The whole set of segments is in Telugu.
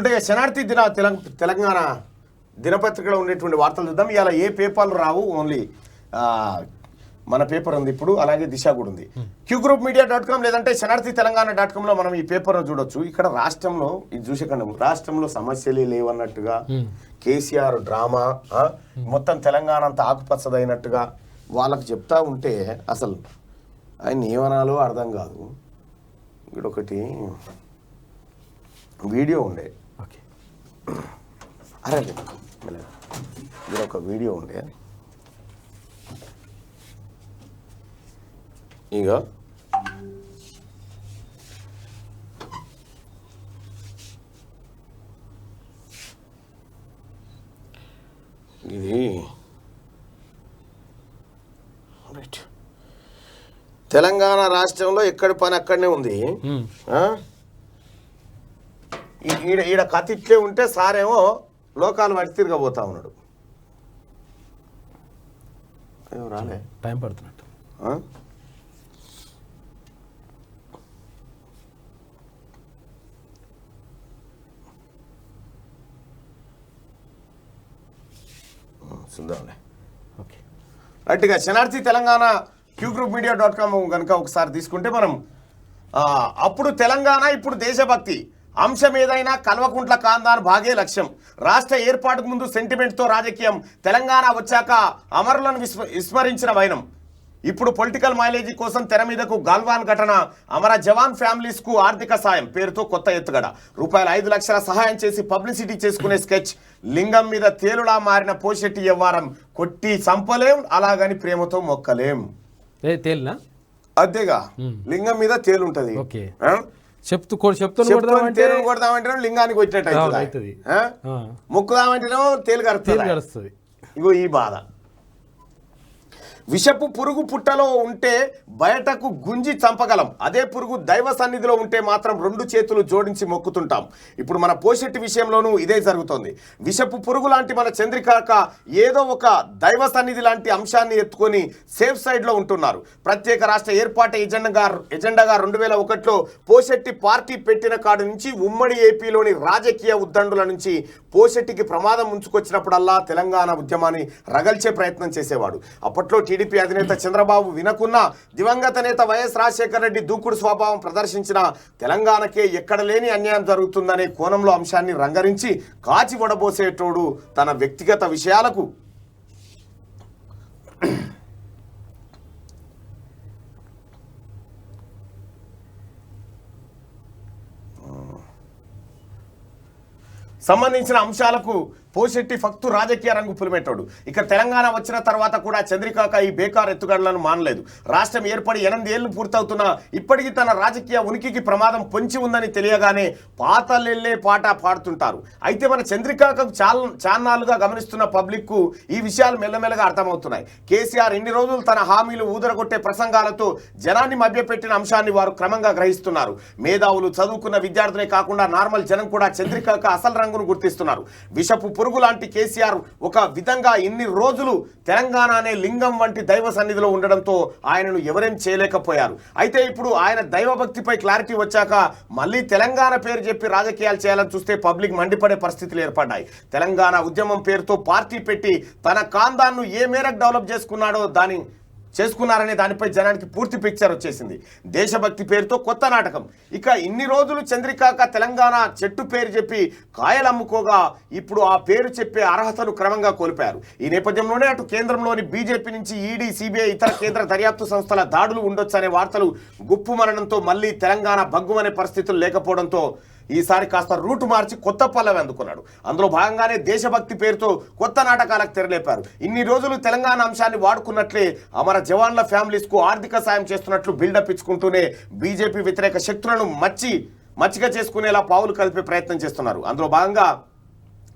ఇట్లుంటే శనార్థి తెలంగాణ దినపత్రికలో ఉండేటువంటి వార్తలు చూద్దాం. ఇలా ఏ పేపర్లు రావు, ఓన్లీ మన పేపర్ ఉంది ఇప్పుడు, అలాగే దిశ కూడా ఉంది. qgroupmedia.com లేదంటే శనార్థి తెలంగాణ.comలో మనం ఈ పేపర్ను చూడొచ్చు. ఇక్కడ రాష్ట్రంలో ఇది చూసేకండి, రాష్ట్రంలో సమస్యలే లేవన్నట్టుగా కేసీఆర్ డ్రామా, మొత్తం తెలంగాణ అంతా ఆకుపచ్చదైనట్టుగా వాళ్ళకి చెప్తా ఉంటే అసలు ఆయన ఏమనాలో అర్థం కాదు. ఇక్కడ ఒకటి వీడియో ఉండే, అరే ఇక్కడ ఒక వీడియో ఉండే, ఇక ఇది తెలంగాణ రాష్ట్రంలో ఎక్కడి పని అక్కడనే ఉంది. ఈడ కథ ఇట్లే ఉంటే సారేమో లోకాలు పట్టి తిరగబోతా ఉన్నాడు. రాలే, టైం పడుతున్నట్టు. చూద్దాంలే. ఓకే, రైట్గా శనార్థి తెలంగాణ qgroupmedia.com కనుక ఒకసారి తీసుకుంటే మనం అప్పుడు తెలంగాణ ఇప్పుడు దేశభక్తి అంశం ఏదైనా కల్వకుంట్ల కాందాన్ భాగే లక్ష్యం. రాష్ట్ర ఏర్పాటుకు ముందు సెంటిమెంట్తో రాజకీయం, తెలంగాణ వచ్చాక అమరులను విస్మరించిన వైనం. ఇప్పుడు పొలిటికల్ మైలేజీ కోసం తెర మీదకు గాల్వాన్ ఘటన. అమర జవాన్ ఫ్యామిలీస్ కు ఆర్థిక సాయం పేరుతో కొత్త ఎత్తుగడ. ₹5 లక్షల సహాయం చేసి పబ్లిసిటీ చేసుకునే స్కెచ్. లింగం మీద తేలులా మారిన పోషెట్టి వ్యవహారం. కొట్టి చంపలేం, అలాగని ప్రేమతో మొక్కలేం. తేలినా అదేగా, లింగం మీద తేలుంటది. తేలు కొడదామంటే లింగానికి వచ్చినట్టు, మొక్కుదామంటేనో తేలు కరుస్తుంది. ఇగో ఈ బాధ. విషపు పురుగు పుట్టలో ఉంటే బయటకు గుంజి చంపగలం, అదే పురుగు దైవ సన్నిధిలో ఉంటే మాత్రం 2 చేతులు జోడించి మొక్కుతుంటాం. ఇప్పుడు మన పోషెట్టి విషయంలోనూ ఇదే జరుగుతోంది. విషపు పురుగు లాంటి మన చంద్రికాక ఏదో ఒక దైవ సన్నిధి లాంటి అంశాన్ని ఎత్తుకొని సేఫ్ సైడ్లో ఉంటున్నారు. ప్రత్యేక రాష్ట్ర ఏర్పాటు ఎజెండాగా 2001లో పోషెట్టి పార్టీ పెట్టిన కాడు నుంచి ఉమ్మడి ఏపీలోని రాజకీయ ఉద్దండుల నుంచి పోషెట్టికి ప్రమాదం ముంచుకొచ్చినప్పుడల్లా తెలంగాణ ఉద్యమాన్ని రగల్చే ప్రయత్నం చేసేవాడు. అప్పట్లో టీడీపీ అధినేత చంద్రబాబు వినకున్నా దివంగత నేత వైఎస్ రాజశేఖర రెడ్డి దూకుడు స్వభావం ప్రదర్శించిన తెలంగాణకే ఎక్కడ లేని అన్యాయం జరుగుతుందనే కోణంలో అంశాన్ని రంగరించి కాచి వడబోసేటోడు తన వ్యక్తిగత విషయాలకు సంబంధించిన అంశాలకు పోషెట్టి ఫక్తు రాజకీయ రంగు పులిమెట్టాడు. ఇక తెలంగాణ వచ్చిన తర్వాత కూడా చంద్రికాక ఈ బేకార్ ఎత్తుగడలను మానలేదు. రాష్ట్రం ఏర్పడి 8 ఏళ్లు పూర్తవుతున్నా ఇప్పటికీ తన రాజకీయ ఉనికికి ప్రమాదం పొంచి ఉందని తెలియగానే పాతలెల్లే పాట పాడుతుంటారు. అయితే మన చంద్రికాకకు చాన్నాళ్ళుగా గమనిస్తున్న పబ్లిక్కు ఈ విషయాలు మెల్లమెల్లగా అర్థమవుతున్నాయి. కేసీఆర్ ఇన్ని రోజులు తన హామీలు ఊదరగొట్టే ప్రసంగాలతో జనాన్ని మభ్యపెట్టిన అంశాన్ని వారు క్రమంగా గ్రహిస్తున్నారు. మేధావులు, చదువుకున్న విద్యార్థులే కాకుండా నార్మల్ జనం కూడా చంద్రికాక అసలు రంగును గుర్తిస్తున్నారు. విషపు పురుగు లాంటి కేసీఆర్ ఒక విధంగా ఇన్ని రోజులు తెలంగాణ అనే లింగం వంటి దైవ సన్నిధిలో ఉండడంతో ఆయనను ఎవరేం చేయలేకపోయారు. అయితే ఇప్పుడు ఆయన దైవభక్తిపై క్లారిటీ వచ్చాక మళ్ళీ తెలంగాణ పేరు చెప్పి రాజకీయాలు చేయాలని చూస్తే పబ్లిక్ మండిపడే పరిస్థితులు ఏర్పడ్డాయి. తెలంగాణ ఉద్యమం పేరుతో పార్టీ పెట్టి తన కాందాన్ను ఏ మేరకు డెవలప్ చేసుకున్నారనే దానిపై జనానికి పూర్తి పిక్చర్ వచ్చేసింది. దేశభక్తి పేరుతో కొత్త నాటకం. ఇక ఇన్ని రోజులు చంద్రికాక తెలంగాణ చెట్టు పేరు చెప్పి కాయలమ్ముకోగా ఇప్పుడు ఆ పేరు చెప్పే అర్హతను క్రమంగా కోల్పోయారు. ఈ నేపథ్యంలోనే అటు కేంద్రంలోని బీజేపీ నుంచి ఈడీ, సిబిఐ, ఇతర కేంద్ర దర్యాప్తు సంస్థల దాడులు ఉండొచ్చనే వార్తలు గుప్పుమనడంతో మళ్ళీ తెలంగాణ భగ్గుమనే పరిస్థితులు లేకపోవడంతో ఈసారి కాస్త రూటు మార్చి కొత్త పల్లవి అందుకున్నాడు. అందులో భాగంగానే దేశభక్తి పేరుతో కొత్త నాటకాలకు తెరలేపారు. ఇన్ని రోజులు తెలంగాణ అంశాన్ని వాడుకున్నట్లే అమర జవాన్ల ఫ్యామిలీస్కు ఆర్థిక సాయం చేస్తున్నట్లు బిల్డప్ ఇచ్చుకుంటూనే బీజేపీ వ్యతిరేక శక్తులను మచ్చిక చేసుకునేలా పావులు కలిపే ప్రయత్నం చేస్తున్నారు. అందులో భాగంగా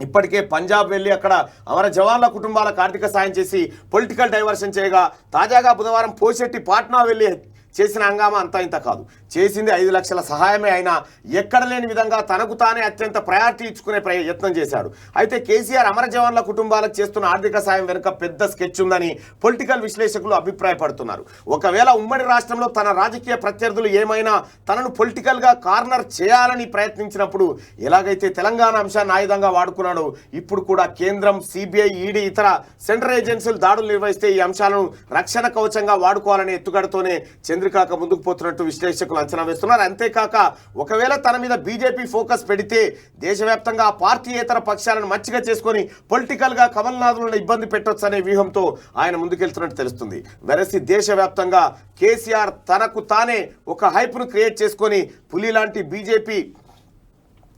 ఇప్పటికే పంజాబ్ వెళ్ళి అక్కడ అమర జవాన్ల కుటుంబాలకు ఆర్థిక సాయం చేసి పొలిటికల్ డైవర్షన్ చేయగా తాజాగా బుధవారం పోషెట్టి పాట్నా వెళ్ళి చేసిన హంగామా అంతా ఇంత కాదు. చేసింది 5 లక్షల సహాయమే అయినా ఎక్కడ లేని విధంగా తనకు తానే అత్యంత ప్రయారిటీ ఇచ్చుకునే యత్నం చేశాడు. అయితే కేసీఆర్ అమర జవాన్ల కుటుంబాలకు చేస్తున్న ఆర్థిక సాయం వెనుక పెద్ద స్కెచ్ ఉందని పొలిటికల్ విశ్లేషకులు అభిప్రాయపడుతున్నారు. ఒకవేళ ఉమ్మడి రాష్ట్రంలో తన రాజకీయ ప్రత్యర్థులు ఏమైనా తనను పొలిటికల్గా కార్నర్ చేయాలని ప్రయత్నించినప్పుడు ఎలాగైతే తెలంగాణ అంశాన్ని ఆయుధంగా వాడుకున్నాడో ఇప్పుడు కూడా కేంద్రం, సిబిఐ, ఈడీ, ఇతర సెంట్రల్ ఏజెన్సీలు దాడులు నిర్వహిస్తే ఈ అంశాలను రక్షణ కవచంగా వాడుకోవాలనే ఎత్తుగడతోనే చంద్రికాక ముందుకు పోతున్నట్టు విశ్లేషకులు అంచనా వేస్తున్నారు. అంతేకాక ఒకవేళ తన మీద బీజేపీ ఫోకస్ పెడితే దేశవ్యాప్తంగా పార్టీయేతర పక్షాలను మచ్చిగా చేసుకొని పొలిటికల్గా కమల్నాథులను ఇబ్బంది పెట్టొచ్చనే వ్యూహంతో ఆయన ముందుకెళ్తున్నట్టు తెలుస్తుంది. వెరసి దేశవ్యాప్తంగా కేసీఆర్ తనకు తానే ఒక హైప్ను క్రియేట్ చేసుకొని పులి లాంటి బీజేపీ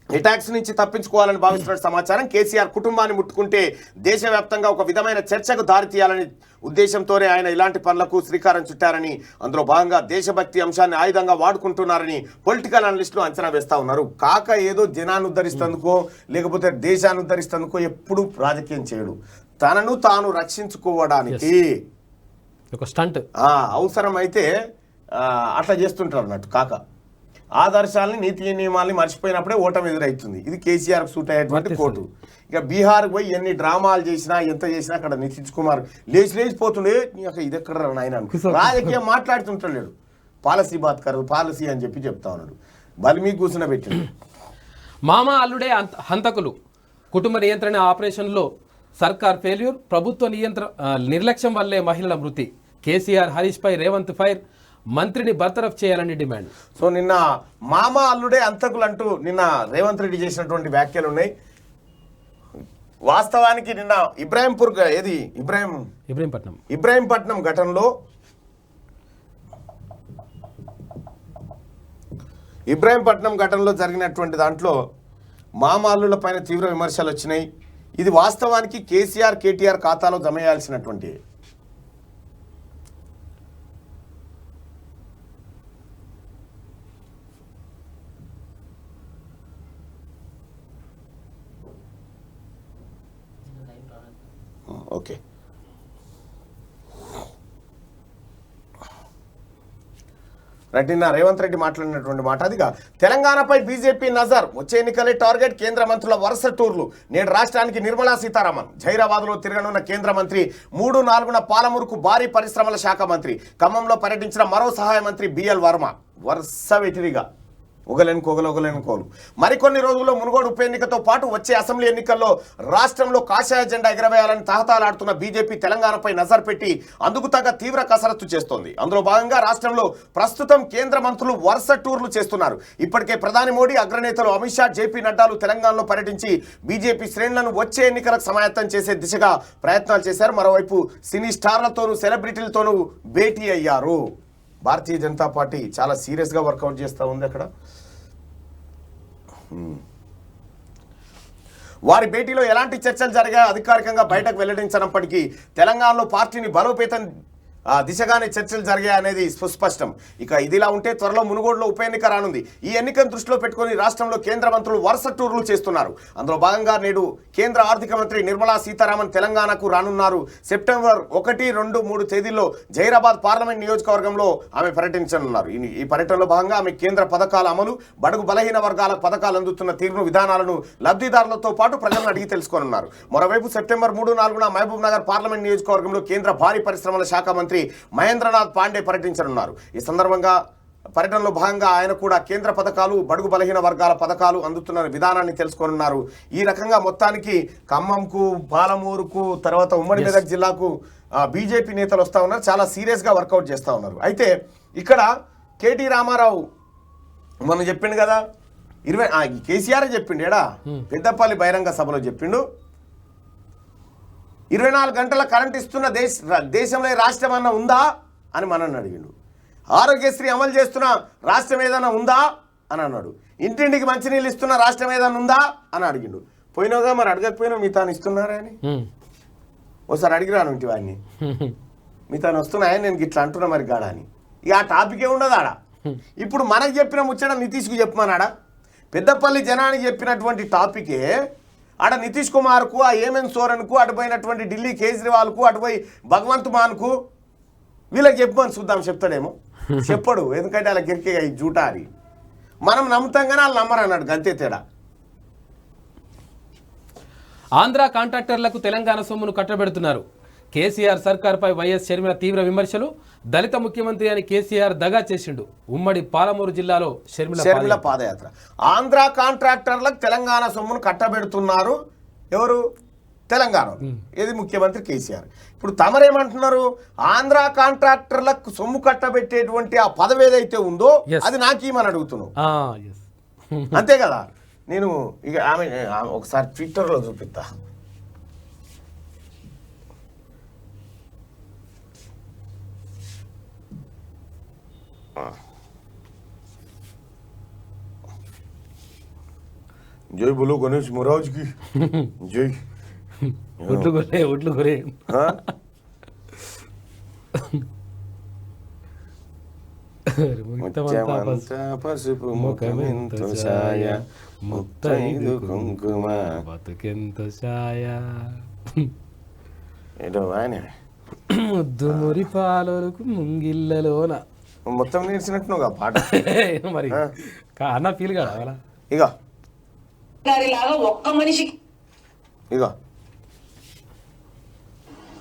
అటాక్స్ నుంచి తప్పించుకోవాలని భావిస్తున్న సమాచారం. కేసీఆర్ కుటుంబాన్ని ముట్టుకుంటే దేశవ్యాప్తంగా ఒక విధమైన చర్చకు దారితీయాలని ఉద్దేశంతోనే ఆయన ఇలాంటి పనులకు శ్రీకారం చుట్టారని, అందులో భాగంగా దేశభక్తి అంశాన్ని ఆయుధంగా వాడుకుంటున్నారని పొలిటికల్ అనలిస్టులు అంచనా వేస్తా ఉన్నారు. కాక ఏదో జనాన్ని ఉద్ధరిస్తేందుకో లేకపోతే దేశాన్ని ఉద్ధరిస్తేందుకో ఎప్పుడు రాజకీయం చేయడు. తనను తాను రక్షించుకోవడానికి ఒక స్టంట్ అవసరమైతే అట్లా చేస్తుంటారు అన్నట్టు. కాక ఆదర్శాలని, నీతి నియమాలని మర్చిపోయినప్పుడే ఓటమి ఎదురవుతుంది. ఇది కేసీఆర్కి సూట్ అయ్యేటువంటి కోర్టు. ఇక బీహార్కి పోయి ఎన్ని డ్రామాలు చేసినా ఎంత చేసినా అక్కడ నితీష్ కుమార్ లేచిపోతుండే ఇది ఎక్కడ నాయన రాజకీయం మాట్లాడుతుంటాడు. పాలసీ బాత్ కరు పాలసీ అని చెప్తా ఉన్నాడు. బలిమీ కూర్చున్న పెట్టిండు. మామ అల్లుడే హంతకులు, కుటుంబ నియంత్రణ ఆపరేషన్లో సర్కార్ ఫెయిల్యూర్, ప్రభుత్వ నిర్లక్ష్యం వల్లే మహిళల మృతి, కేసీఆర్ హరీష్ పై రేవంత్ ఫైర్, మంత్రిని బర్తరఫ్ చేయాలని డిమాండ్. సో నిన్న మామ అల్లుడే అంతకులు అంటూ నిన్న రేవంత్ రెడ్డి చేసినటువంటి వ్యాఖ్యలు ఉన్నాయి. వాస్తవానికి నిన్న ఇబ్రాహీంపట్నం ఘటనలో జరిగినటువంటి దాంట్లో మామ అల్లుల పైన తీవ్ర విమర్శలు వచ్చినాయి. ఇది వాస్తవానికి కేసీఆర్, కేటీఆర్ ఖాతాలో జమ చేయాల్సినటువంటి ఓకే. నిన్న రేవంత్ రెడ్డి మాట్లాడినటువంటి మాట అదిగా. తెలంగాణపై బీజేపీ నజర్, వచ్చే ఎన్నికలే టార్గెట్, కేంద్ర మంత్రుల వరుస టూర్లు. నేడు రాష్ట్రానికి నిర్మలా సీతారామన్ జైరాబాద్లో తిరగనున్న కేంద్ర మంత్రి, 3-4న పాలమూరుకు భారీ పరిశ్రమల శాఖ మంత్రి, ఖమ్మంలో పర్యటించిన మరో సహాయ మంత్రి బిఎల్ వర్మ. వరుస వెటిరిగా ఒకలేనుకోలు. మరికొన్ని రోజుల్లో మునుగోడు ఉప ఎన్నికతో పాటు వచ్చే అసెంబ్లీ ఎన్నికల్లో రాష్ట్రంలో కాషాయ జెండా ఎగరవేయాలని తహతాలాడుతున్న బీజేపీ తెలంగాణపై నజర్ పెట్టి అందుకు తగ్గ తీవ్ర కసరత్తు చేస్తోంది. అందులో భాగంగా రాష్ట్రంలో ప్రస్తుతం కేంద్ర మంత్రులు వరుస టూర్లు చేస్తున్నారు. ఇప్పటికే ప్రధాని మోడీ, అగ్రనేతలు అమిత్ షా, జేపీ నడ్డాలు తెలంగాణలో పర్యటించి బీజేపీ శ్రేణులను వచ్చే ఎన్నికలకు సమాయత్తం చేసే దిశగా ప్రయత్నాలు చేశారు. మరోవైపు సినీ స్టార్లతోనూ సెలబ్రిటీలతోనూ భేటీ అయ్యారు. భారతీయ జనతా పార్టీ చాలా సీరియస్గా వర్కౌట్ చేస్తూ ఉంది అక్కడ. వారి భేటీలో ఎలాంటి చర్చలు జరిగాయో అధికారికంగా బయటకు వెల్లడించినప్పటికీ తెలంగాణలో పార్టీని బలోపేతం దిశగానే చర్చలు జరిగాయి అనేది సుస్పష్టం. ఇక ఇదిలా ఉంటే త్వరలో మునుగోడులో ఉప ఎన్నిక రానుంది. ఈ ఎన్నికను దృష్టిలో పెట్టుకుని రాష్ట్రంలో కేంద్ర మంత్రులు వరుస టూర్లు చేస్తున్నారు. అందులో భాగంగా నేడు కేంద్ర ఆర్థిక మంత్రి నిర్మలా సీతారామన్ తెలంగాణకు రానున్నారు. సెప్టెంబర్ 1, 2, 3 తేదీల్లో జైరాబాద్ పార్లమెంట్ నియోజకవర్గంలో ఆమె పర్యటించనున్నారు. ఈ పర్యటనలో భాగంగా ఆమె కేంద్ర పథకాల అమలు, బడుగు బలహీన వర్గాల పథకాలు అందుతున్న తీరును, విధానాలను లబ్ధిదారులతో పాటు ప్రజలను అడిగి తెలుసుకోనున్నారు. మరోవైపు సెప్టెంబర్ 3, 4న మహబూబ్ నగర్ పార్లమెంట్ నియోజకవర్గంలో కేంద్ర భారీ పరిశ్రమల శాఖ మంత్రి మహేంద్రనాథ్ పాండే పర్యటించనున్నారు. ఈ సందర్భంగా పర్యటనలో భాగంగా ఆయన కూడా కేంద్ర పథకాలు, బడుగు బలహీన వర్గాల పథకాలు అందుతున్న విధానాన్ని తెలుసుకోనున్నారు. ఈ రకంగా మొత్తానికి ఖమ్మంకు, పాలమూరుకు, తర్వాత ఉమ్మడి మెదక్ జిల్లాకు బీజేపీ నేతలు వస్తూ ఉన్నారు. చాలా సీరియస్గా వర్కౌట్ చేస్తూ ఉన్నారు. అయితే ఇక్కడ కేటీ రామారావు మనం చెప్పిండు కదా, కేసీఆర్ చెప్పిండు, ఏడా పెద్దపల్లి బహిరంగ సభలో చెప్పిండు, 24 గంటల కరెంట్ ఇస్తున్న దేశంలో రాష్ట్రం అన్న ఉందా అని మనల్ని అడిగిండు. ఆరోగ్యశ్రీ అమలు చేస్తున్న రాష్ట్రం ఏదైనా ఉందా అని అన్నాడు. ఇంటింటికి మంచినీళ్ళు ఇస్తున్న రాష్ట్రం ఏదైనా ఉందా అని అడిగిండు. పోయినావుగా, మరి అడగకపోయినా మీ తాను ఇస్తున్నారా అని ఒకసారి అడిగిరాను ఇంటి వాడిని, మీ తాను వస్తున్నాయని నేను ఇట్లా అంటున్నా మరి గాడా అని. ఇక ఆ టాపికే ఉండదు ఆడ. ఇప్పుడు మనకు చెప్పిన ముచ్చట నితీష్కు చెప్పమన్నాడా? పెద్దపల్లి జనానికి చెప్పినటువంటి టాపికే ఆడ నితీష్ కుమార్కు, ఆ హేమంత్ సోరెన్కు, అటుపోయినటువంటి ఢిల్లీ కేజ్రీవాల్కు, అటుపోయి భగవంత్ మాన్కు, వీళ్ళకి చెప్పమని చూద్దాం, చెప్తాడేమో. చెప్పడు, ఎందుకంటే అలా గిరికే ఈ జూటా అని మనం నమ్ముతాం కానీ వాళ్ళు నమ్మరు అన్నాడు, గంతే తేడా. ఆంధ్ర కాంట్రాక్టర్లకు తెలంగాణ సొమ్మును కట్టబెడుతున్నారు. కేసీఆర్ సర్కార్పై వైఎస్ షర్మిల తీవ్ర విమర్శలు. దళిత ముఖ్యమంత్రి అని కేసీఆర్ దగా చేసిండు. ఉమ్మడి పాలమూరు జిల్లాలో షర్మిల పాదయాత్ర. ఆంధ్ర కాంట్రాక్టర్లకు తెలంగాణ సొమ్మును కట్టబెడుతున్నారు ఎవరు? తెలంగాణ. ఏది? ముఖ్యమంత్రి కేసీఆర్. ఇప్పుడు తమరేమంటున్నారు? ఆంధ్ర కాంట్రాక్టర్లకు సొమ్ము కట్టబెట్టేటువంటి ఆ పదవి ఏదైతే ఉందో అది నాకేమని అడుగుతున్నావు, అంతే కదా. నేను ఇక ఆమె ఒకసారి ట్విట్టర్లో చూపిస్తా. జై బోలో గణేష్ మహారాజ్ కి జై. ఒట్లు కొరే పసుపు ముఖమెంత ఛాయ ముత్తైదు కుంకుమ బతుకెంత ఛాయ ఏదో ఆయన ముద్దు మురి పాలకు ముంగిళ్ళలోన మొత్తం నేర్చినట్టుగా పాట మరి అన్న ఫీల్ కాదా ఇక గారిలాగా ఒక్క మనిషికి ఇక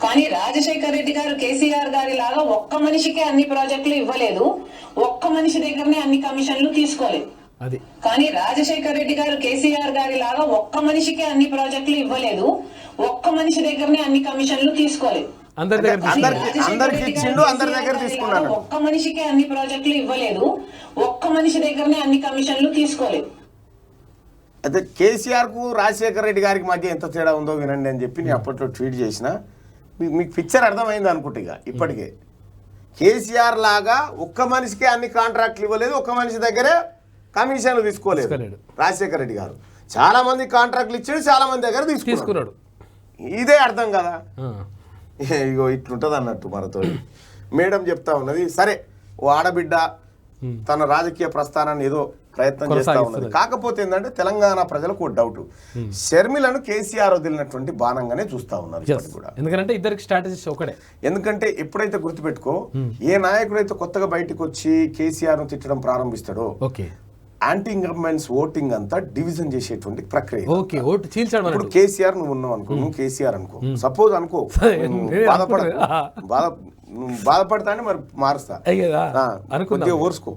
కానీ రాజశేఖర రెడ్డి గారు కేసీఆర్ గారి లాగా ఒక్క మనిషికే అన్ని ప్రాజెక్టులు ఇవ్వలేదు, ఒక్క మనిషి దగ్గరనే అన్ని కమిషన్లు తీసుకోలేదు. అది కానీ రాజశేఖర రెడ్డి గారు కేసీఆర్ గారి లాగా ఒక్క మనిషికే అన్ని ప్రాజెక్టులు ఇవ్వలేదు, ఒక్క మనిషి దగ్గరనే అన్ని కమిషన్లు తీసుకోలేదు. అందరికి ఇచ్చిండు, అందరి దగ్గర తీసుకున్నాను. ఒక్క మనిషికే అన్ని ప్రాజెక్టులు ఇవ్వలేదు, ఒక్క మనిషి దగ్గరనే అన్ని కమిషన్లు తీసుకోలేదు. అయితే కేసీఆర్ కు రాజశేఖర రెడ్డి గారికి మధ్య ఎంత తేడా ఉందో వినండి అని చెప్పి నేను అప్పట్లో ట్వీట్ చేసిన. మీకు పిక్చర్ అర్థమైంది అనుకుంటే ఇక ఇప్పటికే కేసీఆర్ లాగా ఒక్క మనిషికే అన్ని కాంట్రాక్ట్లు ఇవ్వలేదు, ఒక్క మనిషి దగ్గరే కమిషన్లు తీసుకోలేదు రాజశేఖర రెడ్డి గారు. చాలా మంది కాంట్రాక్ట్లు ఇచ్చాడు, చాలా మంది దగ్గర తీసుకున్నాడు. ఇదే అర్థం కదా. ఇగో ఇట్లుంటది అన్నట్టు మనతో. మేడం చెప్తా ఉన్నది, సరే ఓ ఆడబిడ్డ తన రాజకీయ ప్రస్థానాన్ని ఏదో ప్రయత్నం చేస్తా ఉన్నది. కాకపోతే ఏంటంటే తెలంగాణ ప్రజలకు ఒక డౌట్, షర్మిలను కేసీఆర్ వదిలినటువంటి బాణంగానే చూస్తా ఉన్నారు కూడా. ఎందుకంటే ఇద్దరికి స్ట్రాటజీ ఒకటే. ఎందుకంటే ఎప్పుడైతే గుర్తుపెట్టుకో, ఏ నాయకుడైతే కొత్తగా బయటకు వచ్చి కేసీఆర్ ను తిట్టడం ప్రారంభిస్తాడో యాంటీ గవర్నమెంట్స్ ఓటింగ్ అంతా డివిజన్ చేసేటువంటి ప్రక్రియ. ఇప్పుడు కేసీఆర్ నువ్వు ఉన్నావు అనుకో, నువ్వు కేసీఆర్ అనుకో, సపోజ్ అనుకో, బాధపడతా అని మరి మారుస్తా, కొద్దిగా ఓర్చుకో,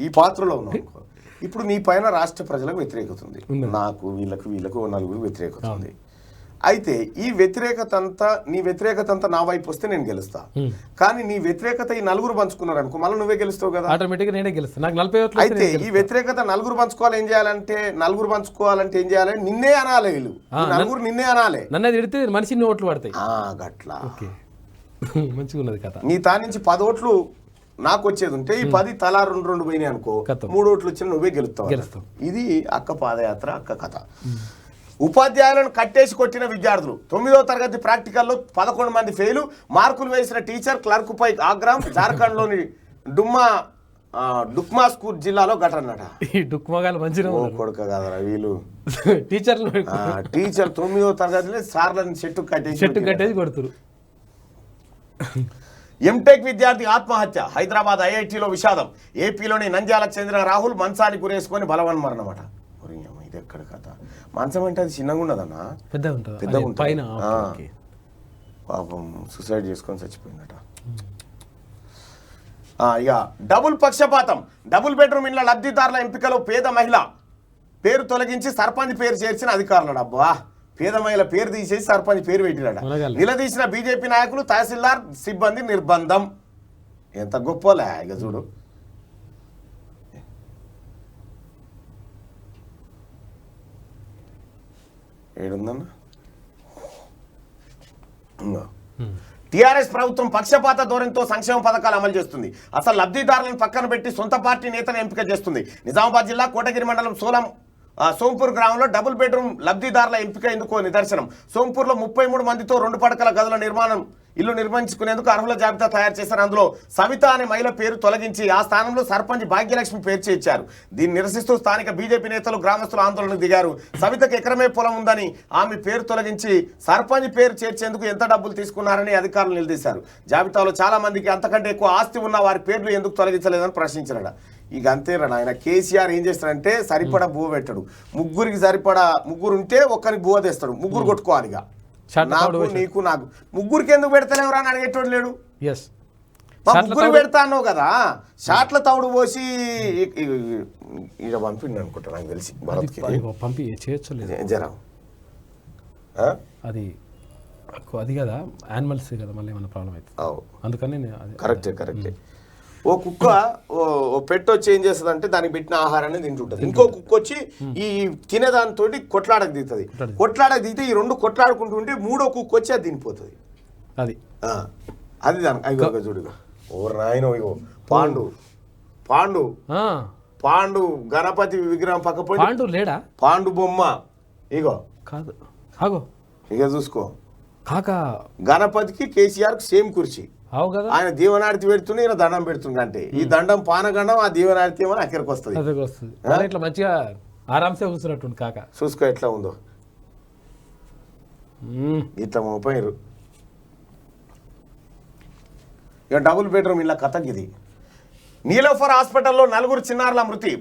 ఈ పాత్రలో ఉన్నావు అనుకో. ఇప్పుడు నీ పైన రాష్ట్ర ప్రజలకు వ్యతిరేకత ఉంది, నాకు వీళ్ళకు నలుగురు వ్యతిరేకత ఉంది. అయితే ఈ వ్యతిరేకత అంతా, నీ వ్యతిరేకత అంతా నా వైపు వస్తే నేను గెలుస్తా. కానీ నీ వ్యతిరేకత ఈ నలుగురు పంచుకున్నారు అనుకో, మళ్ళీ నువ్వే గెలుస్తావు కదా. అయితే ఈ వ్యతిరేకత నలుగురు పంచుకోవాలి, ఏం చేయాలంటే నలుగురు పంచుకోవాలంటే ఏం చేయాలి? నిన్నే అనాలి, వీళ్ళు నలుగురు నిన్నే అనాలి. మనిషిని ఓట్లు పడతాయి గట్లా. మంచిగున్నది కథ. నీ తా నుంచి 10 ఓట్లు నాకు వచ్చేది ఉంటే ఈ 10 తలా 2 పోయినాయి అనుకో, 3 ఓట్లు వచ్చిన నువ్వే గెలుస్తావు. ఇది అక్క పాదయాత్ర, అక్క కథ. ఉపాధ్యాయులను కట్టేసి కొట్టిన విద్యార్థులు, 9వ తరగతి ప్రాక్టికల్లో 11 మంది ఫెయిలు, మార్కులు వేసిన టీచర్ క్లర్క్ పై ఆగ్రహం. జార్ఖండ్లోని డుక్మా స్కూల్ జిల్లాలో ఘటనట. కొడుక కదరా వీళ్ళు టీచర్ 9వ తరగతిలో సార్లను చెట్టు కట్టేసి కొడుతురు. ఎంటెక్ విద్యార్థి ఆత్మహత్య. హైదరాబాద్ ఐఐటీలో విషాదం. ఏపీలోని నంద్యాలకు చెందిన రాహుల్ మంచానికి గురేసుకొని బలవన్ మరణమట. ఇది ఎక్కడ కథ? మంచం అంటే అది చిన్నగా ఉండదన్నా, పెద్దగా ఉంటుంది. పాపం సూసైడ్ చేసుకొని చచ్చిపోయిందట. ఇక డబుల్ పక్షపాతం. డబుల్ బెడ్రూమ్ ఇళ్ల లబ్ధిదారుల ఎంపికలో పేద మహిళ పేరు తొలగించి సర్పంచ్ పేరు చేర్చిన అధికారులు. అబ్బా, పేద మహిళ పేరు తీసేసి సర్పంచ్ పేరు పెట్టినాడ. నిలదీసిన బీజేపీ నాయకులు, తహసీల్దార్ సిబ్బంది నిర్బంధం. ఎంత గొప్పలే ఇక చూడు. ఏడుందన్న టీఆర్ఎస్ ప్రభుత్వం పక్షపాత ధోరణితో సంక్షేమ పథకాలు అమలు చేస్తుంది. అసలు లబ్ధిదారులను పక్కన పెట్టి సొంత పార్టీ నేతను ఎంపిక చేస్తుంది. నిజామాబాద్ జిల్లా కోటగిరి మండలం సోంపూర్ గ్రామంలో డబుల్ బెడ్రూమ్ లబ్ధిదారుల ఎంపిక ఎందుకో నిదర్శనం. సోంపూర్లో 33 మందితో 2 పడకల గదుల నిర్మాణం ఇల్లు నిర్మించుకునేందుకు అర్హుల జాబితా తయారు చేశారు. అందులో సవిత అనే మహిళ పేరు తొలగించి ఆ స్థానంలో సర్పంచ్ భాగ్యలక్ష్మి పేరు చేర్చారు. దీన్ని నిరసిస్తూ స్థానిక బీజేపీ నేతలు గ్రామస్తులు ఆందోళనకు దిగారు. సవితకు ఎకరమే పొలం ఉందని ఆమె పేరు తొలగించి సర్పంచ్ పేరు చేర్చేందుకు ఎంత డబ్బులు తీసుకున్నారని అధికారులు నిలదీశారు. జాబితాలో చాలా మందికి అంతకంటే ఎక్కువ ఆస్తి ఉన్న వారి పేర్లు ఎందుకు తొలగించలేదని ప్రశ్నించారు. ఇక అంతేరా ఆయన కేసీఆర్ ఏం చేస్తాడంటే సరిపడా బువ్వ పెట్టాడు. ముగ్గురికి సరిపడా ముగ్గురు ఉంటే ఒక్కరికి బువ్వ తెస్తాడు. ముగ్గురు కొట్టుకోవాలి. ఇక నాకు నీకు నాకు ముగ్గురికి ఎందుకు పెడతలేవురా అని అడిగేటోడు లేడు. ముగ్గురు పెడతా అన్నావు కదా, షాట్ల తవుడు పోసి ఇక పంపిండు అనుకుంటా నాకు తెలిసి పంపి చేయొచ్చు జరా అది అది కదా యానిమల్స్ కదా మళ్ళీ ఏమైనా ప్రాబ్లం అవుతుంది అందుకని కరెక్టే. ఓ కుక్క ఓ పెట్ వచ్చి ఏం చేస్తుంది అంటే దానికి పెట్టిన ఆహారాన్ని తింటుంటది. ఇంకో కుక్క వచ్చి ఈ తినేదానితో కొట్లాడకు దిగుతుంది. కొట్లాడకు దిగితే ఈ రెండు కొట్లాడుకుంటుంటే మూడో కుక్క వచ్చి అది తినిపోతుంది. అది దాని అయ్యో చూడుగా ఓ నాయన ఇగో పాండు పాండు పాండు గణపతి విగ్రహం పక్కపోయి పాండు లేడా పాండు బొమ్మ ఇగో కాదు ఆగో ఇక చూసుకో కాక గణపతికి కేసీఆర్ సేమ్ కుర్చీ. ఆయన దీవనార్తి పెడుతుండే ఈయన దండం పెడుతుండే. అంటే ఈ దండం పానగండం ఆ దీవనార్తి ఏమో అక్కడికి వస్తుంది. ఇట్లా మంచిగా ఆరాంసే కూర్చున్నట్టు కాక చూసుకో ఎట్లా ఉందో ఇట్లా మోపోయారు. ఇక డబుల్ బెడ్రూమ్ ఇళ్ళ కథకి ఇది. నీలోఫర్ హాస్పిటల్లో 4 చిన్నారుల మృతి.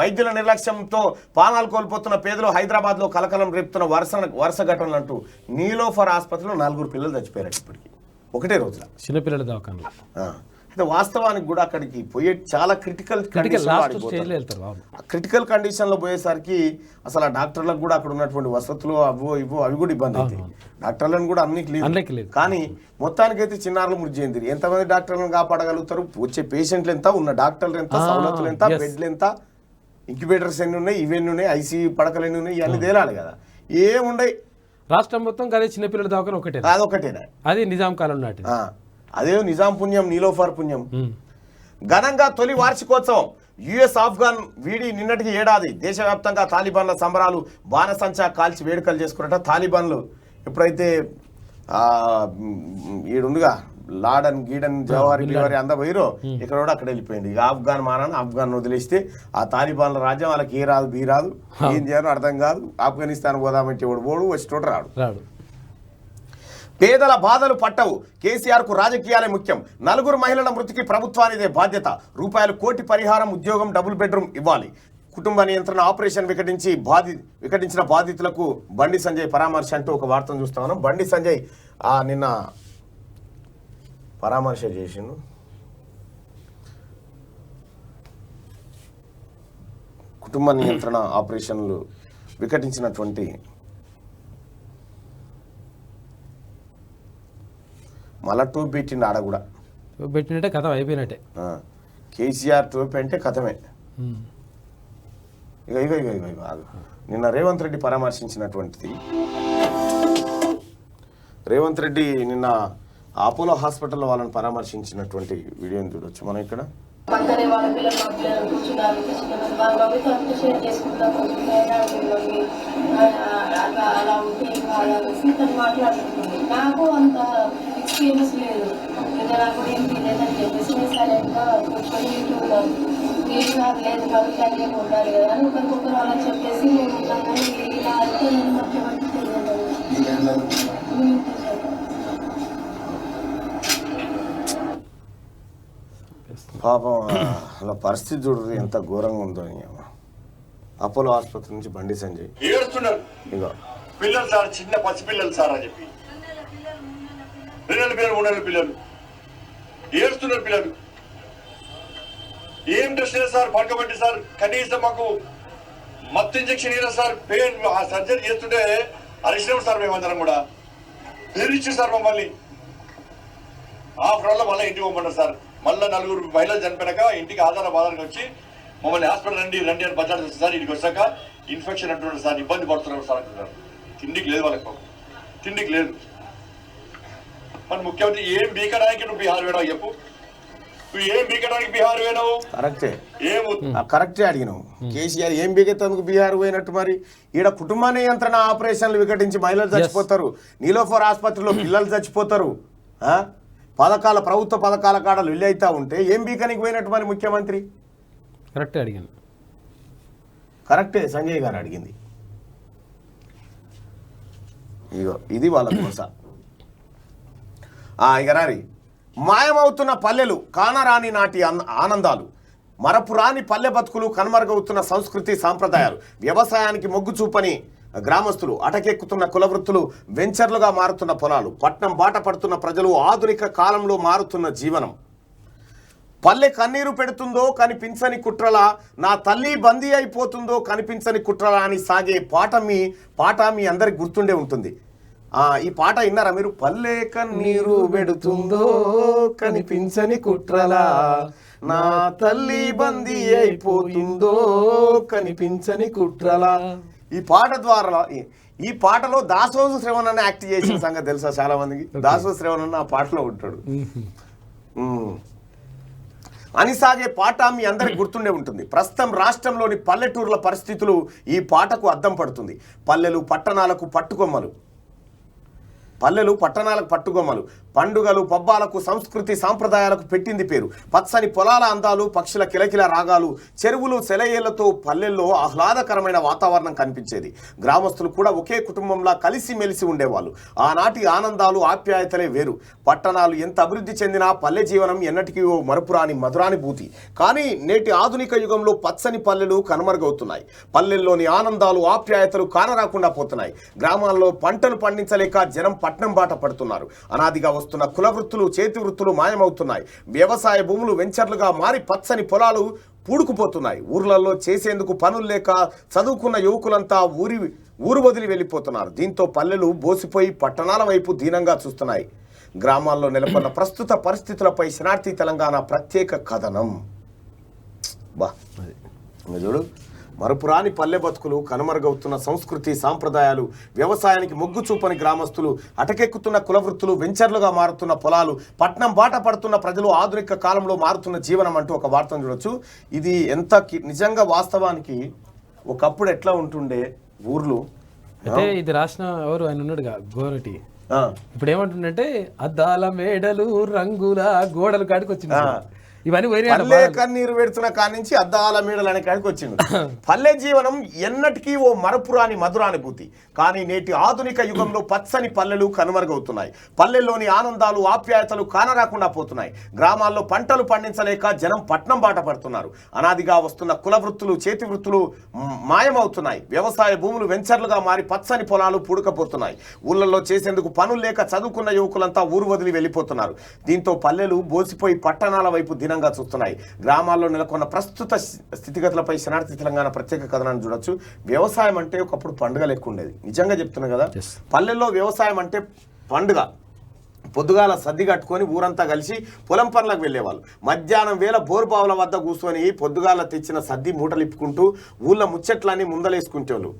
వైద్యుల నిర్లక్ష్యంతో పానాలు కోల్పోతున్న పేదలు హైదరాబాద్లో కలకలం రేపుతున్న వరుస ఘటనలు అంటూ నీలోఫర్ ఆసుపత్రిలో 4 పిల్లలు చచ్చిపోయారు. ఇప్పటికి ఒకటే రోజున చిన్నపిల్లల దవాఖానలో. అయితే వాస్తవానికి కూడా అక్కడికి పోయే చాలా క్రిటికల్ కండిషన్లో పోయేసరికి అసలు ఆ డాక్టర్లకు కూడా అక్కడ ఉన్నటువంటి వసతులు అవి కూడా ఇబ్బంది అవుతాయి. డాక్టర్లను కూడా అన్నికి లేదు. కానీ మొత్తానికైతే చిన్నారులు మృతి చెందిరు. ఎంతమంది డాక్టర్లను కాపాడగలుగుతారు? వచ్చే పేషెంట్లు ఎంత, ఉన్న డాక్టర్లు ఎంత, సౌలతులు ఎంత, బెడ్లు ఎంత, ఇంక్యుబేటర్స్ ఎన్ని ఉన్నాయి, ఇవన్నీ ఉన్నాయి, ఐసీయూ పడకలు ఎన్ని ఉన్నాయి, ఇవన్నీ తేలాలి కదా. ఏముండయి రాష్ట్రం మొత్తం అదే చిన్నపిల్లల దవాఖాన ఒకటే. అదొకటేనా? అది నిజాం కాలం నాటి. అదే నిజాం పుణ్యం, నీలోఫర్ పుణ్యం. ఘనంగా తొలి వార్షికోత్సవం. యుఎస్ ఆఫ్ఘన్ వీడి నిన్నటికి ఏడాది. దేశవ్యాప్తంగా తాలిబాన్ల సంబరాలు, బాణసంచా కాల్చి వేడుకలు చేసుకున్నట్ట. తాలిబాన్లు ఎప్పుడైతే ఈడుండగా లాడన్ గీడన్ జవహర్ బివరి అందా పోయిరో ఇక్కడ కూడా అక్కడ వెళ్ళిపోయింది. ఇక ఆఫ్ఘన్ మానాన్ని ఆఫ్ఘన్ వదిలేస్తే ఆ తాలిబాన్ల రాజ్యం వాళ్ళకి ఏ రాదు బీ రాదు, ఏం చేయాలో అర్థం కాదు. ఆఫ్ఘనిస్తాన్ పోదామంటే ఓడు వచ్చేటోడు రాడు. పేదల బాధలు పట్టవు. కేసీఆర్కు రాజకీయాలే ముఖ్యం. 4 మహిళల మృతికి ప్రభుత్వానిదే బాధ్యత. రూపాయలు 1 కోటి పరిహారం, ఉద్యోగం, డబుల్ బెడ్రూమ్ ఇవ్వాలి. కుటుంబ నియంత్రణ ఆపరేషన్ వికటించిన బాధితులకు బండి సంజయ్ పరామర్శ అంటూ ఒక వార్తను చూస్తా ఉన్నాం. బండి సంజయ్ నిన్న పరామర్శ చేసిండు. కుటుంబ నియంత్రణ ఆపరేషన్లు వికటించినటువంటి మళ్ళా టోపీ పెట్టిండు. ఆడ కూడా పెట్టినట్టే కథం అయిపోయినట్టే. కేసీఆర్ టోపీ అంటే కథమే. ఇక ఇక ఇక ఇక ఇక నిన్న రేవంత్ రెడ్డి పరామర్శించినటువంటిది. రేవంత్ రెడ్డి నిన్న అపోలో హాస్పిటల్లో వాళ్ళని పరామర్శించినటువంటి వీడియోని చూడొచ్చు మనం ఇక్కడ. నాకు అంత ఎక్స్పీరియన్స్ లేదు, నాకు ఏం లేదని చెప్పేసి సైలెంట్గా కూర్చొని వింటున్నాను. నేను నాకు లేదు కాబట్టి అన్నీ ఉండాలి కదా అని ఒకరికొకరు అలా చెప్పేసి నేను ఇలా అయితే నేను మధ్యమంటే తెలియదు. పాపం అలా పరిస్థితి చూడరు ఎంత ఘోరంగా ఉందో. అపోలో ఆసుపత్రి నుంచి బండి సంజయ్ ఏడుస్తున్నారు. ఇగో పిల్లలు సార్, చిన్న పసిపిల్లలు సార్ అని చెప్పి 2 నెలల పిల్లలు 3 నెలల పిల్లలు ఏడుస్తున్నారు. పిల్లలు ఏం టెస్ట్ లేదు సార్, పడుకోబెట్టి సార్, కనీసం మాకు మత్తు ఇంజక్షన్ ఇవ్వలేదు సార్. పెయిన్ ఆ సర్జరీ చేస్తుంటే అరిచినాం సార్. మేమందరం కూడా బెదిరించారు సార్ మమ్మల్ని. హాఫ్ అవర్లో మళ్ళీ ఇంటికి పోమన్నారు సార్. మళ్ళీ 4 మహిళలు చనిపోయాక ఇంటికి ఆధారానికి వచ్చి మమ్మల్ని హాస్పిటల్ రండి అని బజార్ వస్తుంది సార్. ఇంటికి వచ్చాక ఇన్ఫెక్షన్ అంటున్నారు సార్, ఇబ్బంది పడుతున్నారు సార్ అంటున్నారు. తిండికి లేదు వాళ్ళకి, తిండికి లేదు. మరి ముఖ్యమంత్రి ఏం బీకడానికి నువ్వు బీహార్ వేయడం చెప్పు. నువ్వు ఏం బీకడానికి బీహార్ వేయవు? కరెక్టే అడిగినావు. కేసీఆర్ ఏం బీకెత్తందుకు బీహార్ పోయినట్టు? మరి ఈడ కుటుంబ నియంత్రణ ఆపరేషన్లు వికటించి మహిళలు చచ్చిపోతారు. నీలోఫర్ ఆసుపత్రిలో పిల్లలు చచ్చిపోతారు. ప్రభుత్వ పథకాల కాడలు వెళ్ళి అవుతా ఉంటే ఏం బీకనికి పోయినట్టు మరి ముఖ్యమంత్రి? కరెక్టే అడిగాను. కరెక్టే సంజయ్ గారు అడిగింది. ఇగో ఇది వాళ్ళ కోస. ఇక రారి మాయమవుతున్న పల్లెలు, కానరాని నాటి ఆనందాలు, మరపురాని పల్లె బతుకులు, కనుమరుగవుతున్న సంస్కృతి సాంప్రదాయాలు, వ్యవసాయానికి మొగ్గు చూపని గ్రామస్తులు, అటకెక్కుతున్న కులవృత్తులు, వెంచర్లుగా మారుతున్న పొలాలు, పట్నం బాట పడుతున్న ప్రజలు, ఆధునిక కాలంలో మారుతున్న జీవనం. పల్లె కన్నీరు పెడుతుందో కనిపించని కుట్రలా, నా తల్లి బందీ అయిపోతుందో కనిపించని కుట్రలా అని సాగే పాట మీ అందరికి గుర్తుండే ఉంటుంది. ఈ పాట విన్నారా మీరు? పల్లె కన్నీరు పెడుతుందో కనిపించని కుట్రలా, నా తల్లి బందీ అయిపోతుందో కనిపించని కుట్రలా. ఈ పాట ద్వారా, ఈ పాటలో దాసోజు శ్రవణ్ యాక్ట్ చేసిన సంగతి తెలుసా చాలా మందికి? దాసోజు శ్రవణ్ ఆ పాటలో ఉంటాడు అని సాగే పాట మీ అందరికి గుర్తుండే ఉంటుంది. ప్రస్తుతం రాష్ట్రంలోని పల్లెటూర్ల పరిస్థితులు ఈ పాటకు అద్దం పడుతుంది. పల్లెలు పట్టణాలకు పట్టుకొమ్మలు, పండుగలు పబ్బాలకు, సంస్కృతి సాంప్రదాయాలకు పెట్టింది పేరు. పచ్చని పొలాల అందాలు, పక్షుల కిలకిల రాగాలు, చెరువులు సెలయేళ్లతో పల్లెల్లో ఆహ్లాదకరమైన వాతావరణం కనిపించేది. గ్రామస్తులు కూడా ఒకే కుటుంబంలా కలిసిమెలిసి ఉండేవాళ్ళు. ఆనాటి ఆనందాలు, ఆప్యాయతలే వేరు. పట్టణాలు ఎంత అభివృద్ధి చెందినా పల్లె జీవనం ఎన్నటికీ ఓ మరపురాని మధురానుభూతి. కానీ నేటి ఆధునిక యుగంలో పచ్చని పల్లెలు కనుమరుగవుతున్నాయి. పల్లెల్లోని ఆనందాలు, ఆప్యాయతలు కానరాకుండా పోతున్నాయి. గ్రామాల్లో పంటలు పండించలేక జనం పట్నం బాట పడుతున్నారు. అనాదిగా వస్తున్న కుల వృత్తులు, చేతి వృత్తులు మాయమవుతున్నాయి. వ్యవసాయ భూములు వెంచర్లుగా మారి పచ్చని పొలాలు పూడుకుపోతున్నాయి. ఊర్లలో చేసేందుకు పనులు లేక చదువుకున్న యువకులంతా ఊరు వదిలి వెళ్ళిపోతున్నారు. దీంతో పల్లెలు బోసిపోయి పట్టణాల వైపు దీనంగా చూస్తున్నాయి. గ్రామాల్లో నెలకొన్న ప్రస్తుత పరిస్థితులపై శనార్థి తెలంగాణ ప్రత్యేక కథనం. చూడు, మరపురాని పల్లె బతుకులు, కనుమరుగవుతున్న సంస్కృతి సాంప్రదాయాలు, వ్యవసాయానికి మొగ్గు చూపని గ్రామస్తులు, అటకెక్కుతున్న కులవృత్తులు, వెంచర్లుగా మారుతున్న పొలాలు, పట్నం బాట పడుతున్న ప్రజలు, ఆధునిక కాలంలో మారుతున్న జీవనం అంటూ ఒక వార్తను చూడొచ్చు. ఇది ఎంత నిజంగా వాస్తవానికి ఒకప్పుడు ఎట్లా ఉంటుండే ఊర్లు. అంటే ఇది రాసిన ఎవరు ఆయన ఉన్నాడుగా, గోరటి. ఇప్పుడు ఏమంటుండే, అద్దాల మేడలు, రంగుల గోడలు కాడికి వచ్చింది. ఇవన్నీ పల్లె కన్నీరు పెడుతున్న కాడి నుంచి అద్దాల మేడలు అనే కాడికి వచ్చింది. పల్లె జీవనం ఎన్నటికీ ఓ మరపురాని మధురానుభూతి. కానీ నేటి ఆధునిక యుగంలో పచ్చని పల్లెలు కనుమరుగవుతున్నాయి. పల్లెల్లోని ఆనందాలు, ఆప్యాయతలు కానరాకుండా పోతున్నాయి. గ్రామాల్లో పంటలు పండించలేక జనం పట్నం బాట పడుతున్నారు. అనాదిగా వస్తున్న కుల వృత్తులు, చేతి వృత్తులు మాయమవుతున్నాయి. వ్యవసాయ భూములు వెంచర్లుగా మారి పచ్చని పొలాలు పూడకపోతున్నాయి. ఊళ్ళల్లో చేసేందుకు పనులు లేక చదువుకున్న యువకులంతా ఊరు వదిలి వెళ్ళిపోతున్నారు. దీంతో పల్లెలు బోసిపోయి పట్టణాల వైపు దినంగా చూస్తున్నాయి. గ్రామాల్లో నెలకొన్న ప్రస్తుత స్థితిగతులపై శనార్థి తెలంగాణ ప్రత్యేక కథనాన్ని చూడొచ్చు. వ్యవసాయం అంటే ఒకప్పుడు పండుగ లెక్క ఉండేది. నిజంగా చెప్తున్నా కదా, పల్లెల్లో వ్యవసాయం అంటే పండుగ. పొద్దుగాల సద్ది కట్టుకొని ఊరంతా కలిసి పొలం పనులకు వెళ్ళేవాళ్ళు. మధ్యాహ్నం వేళ బోరుబావుల వద్ద కూర్చొని పొద్దుగాల తెచ్చిన సద్ది మూటలు ఇప్పుకుంటూ ఊళ్ళ ముచ్చట్లన్నీ ముందలేసుకుంటేవాళ్ళు.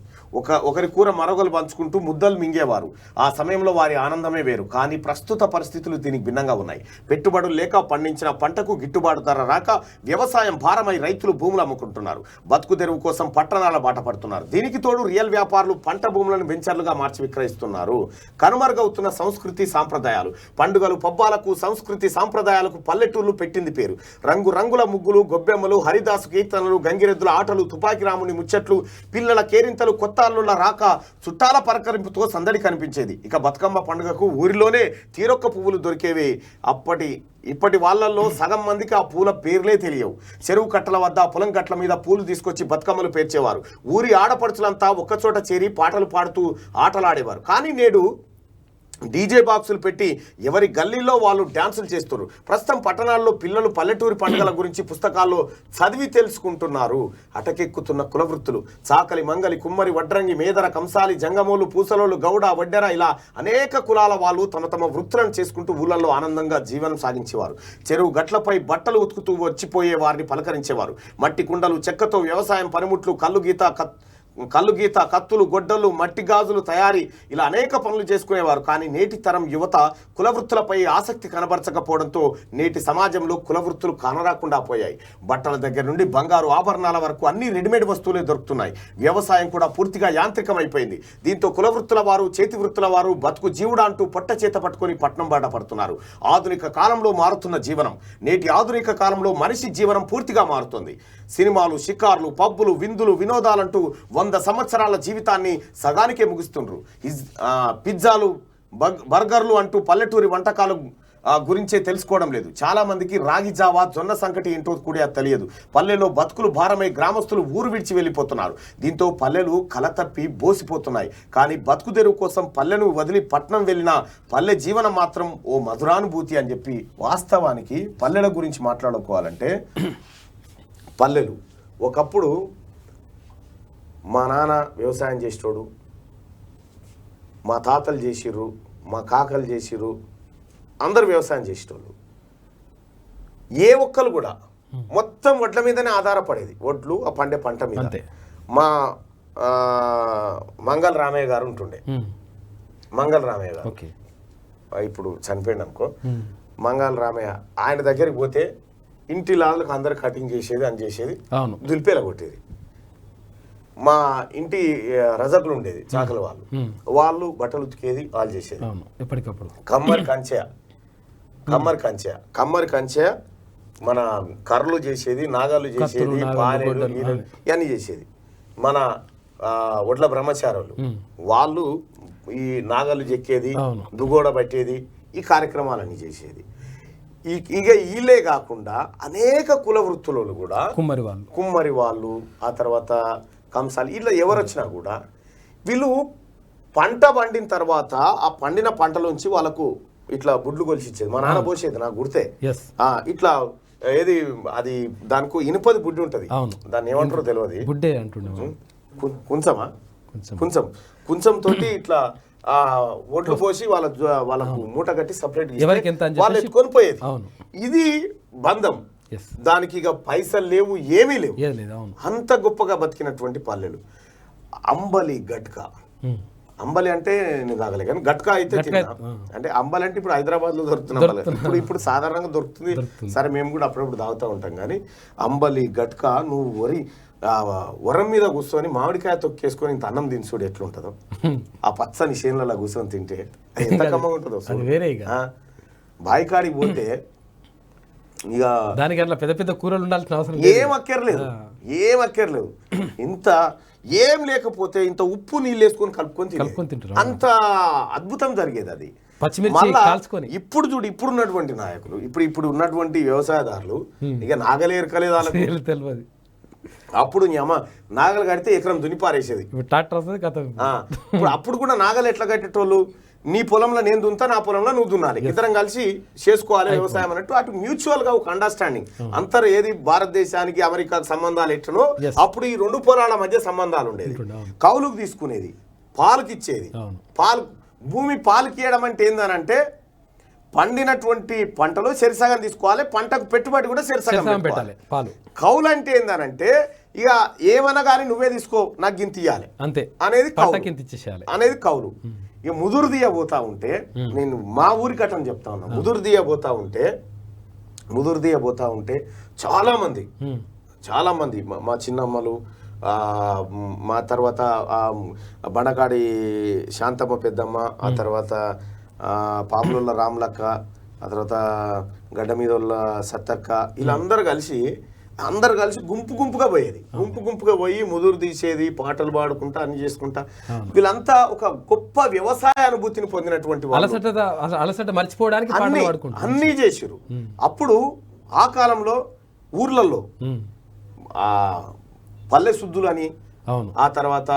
ఒకరి కూర మరొకరు పంచుకుంటూ ముద్దలు మింగేవారు. ఆ సమయంలో వారి ఆనందమే వేరు. కానీ ప్రస్తుత పరిస్థితులు దీనికి భిన్నంగా ఉన్నాయి. పెట్టుబడులు లేక పండించిన పంటకు గిట్టుబాటు ధర రాక వ్యవసాయం భారమై రైతులు భూములు అమ్ముకుంటున్నారు. బతుకు తెరువు కోసం పట్టణాల బాట పడుతున్నారు. దీనికి తోడు రియల్ వ్యాపారులు పంట భూములను వెంచర్లుగా మార్చి విక్రయిస్తున్నారు. కనుమరుగవుతున్న సంస్కృతి సాంప్రదాయాలు, పండుగలు పబ్బాలకు, సంస్కృతి సాంప్రదాయాలకు పల్లెటూర్లు పెట్టింది పేరు. రంగుల ముగ్గులు, గొబ్బెమ్మలు, హరిదాసు కీర్తనలు, గంగిరెద్దుల ఆటలు, తుపాకి రాముని ముచ్చట్లు, పిల్లల కేరింతలు, కొత్త అల్లుల రాక, చుట్టాల పరకరింపుతో సందడి కనిపించేది. ఇక బతుకమ్మ పండుగకు ఊరిలోనే తీరొక్క పువ్వులు దొరికేవి. ఇప్పటి వాళ్ళల్లో సగం మందికి ఆ పూల పేర్లే తెలియవు. చెరువు కట్టల వద్ద, పొలం కట్టల మీద పూలు తీసుకొచ్చి బతుకమ్మలు పేర్చేవారు. ఊరి ఆడపడుచులంతా ఒక్కచోట చేరి పాటలు పాడుతూ ఆటలాడేవారు. కానీ నేడు డీజే బాక్సులు పెట్టి ఎవరి గల్లీలో వాళ్ళు డ్యాన్సులు చేస్తున్నారు. ప్రస్తుతం పట్టణాల్లో పిల్లలు పల్లెటూరి పండుగల గురించి పుస్తకాల్లో చదివి తెలుసుకుంటున్నారు. అటకెక్కుతున్న కులవృత్తులు, చాకలి, మంగలి, కుమ్మరి, వడ్రంగి, మేదర, కంసాలి, జంగమోలు, పూసలోలు, గౌడ, వడ్డెర, ఇలా అనేక కులాల వాళ్ళు తమ వృత్తులను చేసుకుంటూ ఊళ్ళల్లో ఆనందంగా జీవనం సాగించేవారు. చెరువు గట్లపై బట్టలు ఉతుకుతూ వచ్చిపోయే వారిని పలకరించేవారు. మట్టి కుండలు, చెక్కతో వ్యవసాయం పనిముట్లు, కల్లు గీత, కళ్ళు గీత, కత్తులు, గొడ్డలు, మట్టి గాజులు తయారీ ఇలా అనేక పనులు చేసుకునేవారు. కానీ నేటి తరం యువత కులవృత్తులపై ఆసక్తి కనబరచకపోవడంతో నేటి సమాజంలో కులవృత్తులు కానరాకుండా పోయాయి. బట్టల దగ్గర నుండి బంగారు ఆభరణాల వరకు అన్ని రెడీమేడ్ వస్తువులే దొరుకుతున్నాయి. వ్యవసాయం కూడా పూర్తిగా యాంత్రికమైపోయింది. దీంతో కులవృత్తుల వారు, చేతి వృత్తుల వారు బతుకు జీవుడా అంటూ పొట్ట చేత పట్టుకొని పట్నం బాట పడుతున్నారు. ఆధునిక కాలంలో మారుతున్న జీవనం, నేటి ఆధునిక కాలంలో మనిషి జీవనం పూర్తిగా మారుతుంది. సినిమాలు, షికార్లు, పబ్బులు, విందులు, వినోదాలంటూ 100 సంవత్సరాల జీవితాన్ని సగానికే ముగిస్తుండ్రు. పిజ్జాలు, బర్గర్లు అంటూ పల్లెటూరి వంటకాలు గురించే తెలుసుకోవడం లేదు. చాలా మందికి రాగి జావా, జొన్న సంకటి ఏంటో కూడా తెలియదు. పల్లెలో బతుకులు భారమై గ్రామస్తులు ఊరు విడిచి వెళ్ళిపోతున్నారు. దీంతో పల్లెలు కలతప్పి బోసిపోతున్నాయి. కానీ బతుకు తెరువు కోసం పల్లెను వదిలి పట్నం వెళ్ళిన పల్లె జీవనం మాత్రం ఓ మధురానుభూతి అని చెప్పి, వాస్తవానికి పల్లెల గురించి మాట్లాడుకోవాలంటే పల్లెలు ఒకప్పుడు మా నాన్న వ్యవసాయం చేసేటోడు, మా తాతలు చేసిర్రు, మా కాకలు చేసిర్రు, అందరు వ్యవసాయం చేసేటోళ్ళు. ఏ ఒక్కరు కూడా మొత్తం వడ్ల మీదనే ఆధారపడేది. వడ్లు ఆ పండే పంట మీద. మా మంగళ రామయ్య గారు ఉంటుండే. మంగళ రామయ్య గారు ఇప్పుడు చనిపోయింది అనుకో. మంగళ రామయ్య ఆయన దగ్గరికి పోతే ఇంటి లాలకు అందరు కటింగ్ చేసేది, అని చేసేది, దులిపేలా కొట్టేది. మా ఇంటి రజకులు ఉండేది, చాకల వాళ్ళు బట్టలు ఉతికేది, వాళ్ళు చేసేది. ఎప్పటికప్పుడు కమ్మరి కంచె మన కర్రలు చేసేది, నాగాలు చేసేది, పారేలు ఇవన్నీ చేసేది. మన ఒడ్ల బ్రహ్మచారులు వాళ్ళు ఈ నాగలు చెక్కేది, దుగోడ పట్టేది, ఈ కార్యక్రమాలన్నీ చేసేది. ఇక వీళ్ళే కాకుండా అనేక కుల వృత్తులు కూడా, కుమ్మరి వాళ్ళు, ఆ తర్వాత కంసాలి, ఇట్లా ఎవరు వచ్చినా కూడా వీళ్ళు పంట పండిన తర్వాత ఆ పండిన పంటలోంచి వాళ్ళకు ఇట్లా బుడ్లు కొలిసిచ్చేది. మా నాన్న పోసేది, నాకు గుర్తే. ఇట్లా ఏది అది దానికి ఇనుపది బుడ్డి ఉంటది, దాన్ని ఏమంటారో తెలియదు, కుంచం తోటి ఇట్లా ఓట్లు పోసి వాళ్ళకు మూట కట్టి సపరేట్ వాళ్ళు ఎత్తుకొని పోయేది. ఇది బంధం. దానికి ఇక పైసలు లేవు, ఏమీ లేవు. అంత గొప్పగా బతికినటువంటి పల్లెలు. అంబలి, గట్కా. అంబలి అంటే నేను తాగలే, కానీ గట్కా అయితే తిన్నా. అంటే అంబలి అంటే ఇప్పుడు హైదరాబాద్ లో దొరుకుతున్నాం, ఇప్పుడు సాధారణంగా దొరుకుతుంది. సరే మేము కూడా అప్పుడప్పుడు తాగుతూ ఉంటాం. కానీ అంబలి, గట్కా నువ్వు వరం మీద కూర్చొని మామిడికాయ తొక్కేసుకొని ఇంత అన్నం తిని చూడు ఎట్లుంటుందో. ఆ పచ్చని చేనులలో కూర్చొని తింటే ఎంత కమ్మగా ఉంటుందో. బాయికాడికి పోతే ఇక దానికి అట్లా పెద్ద పెద్ద కూరలు ఉండాల్సిన అవసరం ఏం అక్కర్లేదు. ఇంత ఏం లేకపోతే ఇంత ఉప్పు నీళ్ళు వేసుకొని కలుపుకొని తింటారు. అంత అద్భుతం జరిగేది అది. ఇప్పుడు చూడు, ఇప్పుడు ఉన్నటువంటి నాయకులు, ఇప్పుడు ఉన్నటువంటి వ్యవసాయదారులు ఇక నాగలు ఎరకలేదు వాళ్ళకి తెలియదు. అప్పుడు అమ్మ నాగలు కడితే ఎకరం దునిపారేసేది. అప్పుడు కూడా నాగలు ఎట్లా కట్టేటోళ్ళు, నీ పొలంలో నేను దున్నుతా, నా పొలంలో నువ్వు దున్నాలి, ఇద్దరం కలిసి చేసుకోవాలి వ్యవసాయం అన్నట్టు. అటు మ్యూచువల్ గా ఒక అండర్స్టాండింగ్. అంతర్ ఏది భారతదేశానికి అమెరికాకు సంబంధాలు ఎట్లనో అప్పుడు ఈ రెండు పొలాల మధ్య సంబంధాలు ఉండేది. కౌలుకు తీసుకునేది, పాలుకి ఇచ్చేది. భూమి పాలుకి ఇవ్వడం అంటే ఏందనంటే పండినటువంటి పంటలో చెరిసగం తీసుకోవాలి, పంటకు పెట్టుబడి కూడా చెరిసగం పెట్టాలి. కౌలు అంటే ఏందనంటే ఇక ఏమన్నా కానీ నువ్వే తీసుకో, నాకు గింత ఇయ్యాలి అంతే అనేది కౌలు. ఇక ముదురు దియబోతా ఉంటే, నేను మా ఊరి కట్టని చెప్తా ఉన్నా, ముదురు దియబోతా ఉంటే చాలా మంది మా చిన్నమ్మలు, మా తర్వాత బండకాడి శాంతమ్మ పెద్దమ్మ, ఆ తర్వాత పాముల రాములక్క, ఆ తర్వాత గడ్డ మీద సత్తక్క, వీళ్ళందరూ కలిసి గుంపుగా పోయేది. గుంపుగా పోయి ముదురు తీసేది, పాటలు పాడుకుంటా, అన్ని చేసుకుంటా. వీళ్ళంతా ఒక గొప్ప వ్యవసాయ అనుభూతిని పొందినటువంటి మర్చిపోవడానికి అన్నీ చేసిరు. అప్పుడు ఆ కాలంలో ఊర్లలో ఆ పల్లె శుద్ధులు అని, ఆ తర్వాత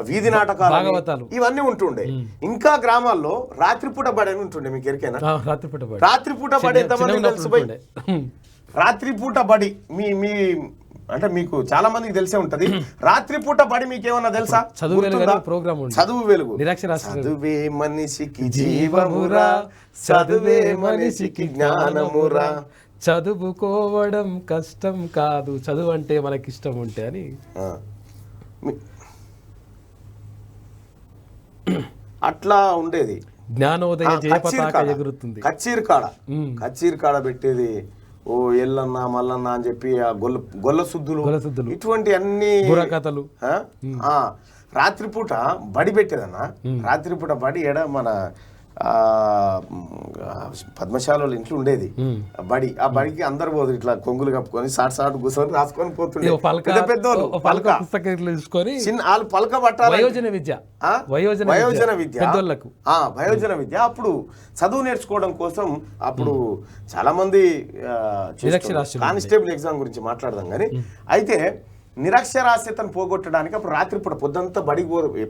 వీధి నాటకాలు ఇవన్నీ ఉంటుండే. ఇంకా గ్రామాల్లో రాత్రిపూట బడి అని ఉంటుండే. మీకు ఎరికైనా రాత్రిపూట బడి ఎంతమంది తెలిసిపోయి? రాత్రిపూట బడి మీ అంటే మీకు చాలా మందికి తెలిసే ఉంటది. రాత్రిపూట బడి మీకు ఏమన్నా తెలుసా? చదువు వెలుగు. చదువే మనిషికి జీవమురా, చదువే మనిషికి జ్ఞానమురా, చదువుకోవడం కష్టం కాదు, చదువు అంటే మనకి ఇష్టం ఉంటే అని. అట్లా ఉండేది. జ్ఞానోదయ జయపతాక ఎగురుతుంది. కచ్చీర్ కాడ పెట్టేది. ఓ ఎల్లన్న మల్లన్న అని చెప్పి ఆ గొల్ల సుద్దులు ఇటువంటి అన్ని బుర్రకథలు. రాత్రిపూట బడి పెట్టేదన్న. రాత్రిపూట బడి ఎడ మన పద్మశాలలో ఇంట్లో ఉండేది బడి. ఆ బడికి అందరు పోదు ఇట్లా కొంగులు కప్పుకొని సాటు కూర్చొని రాసుకొని పోతుండే పెద్దోళ్ళు. వాళ్ళు పలక పట్టాలి. వయోజన విద్య అప్పుడు చదువు నేర్చుకోవడం కోసం అప్పుడు చాలా మంది కానిస్టేబుల్ ఎగ్జామ్ గురించి మాట్లాడదాం కానీ, అయితే నిరక్షరాస్యతను పోగొట్టడానికి అప్పుడు రాత్రిపూట పొద్దంతా బడి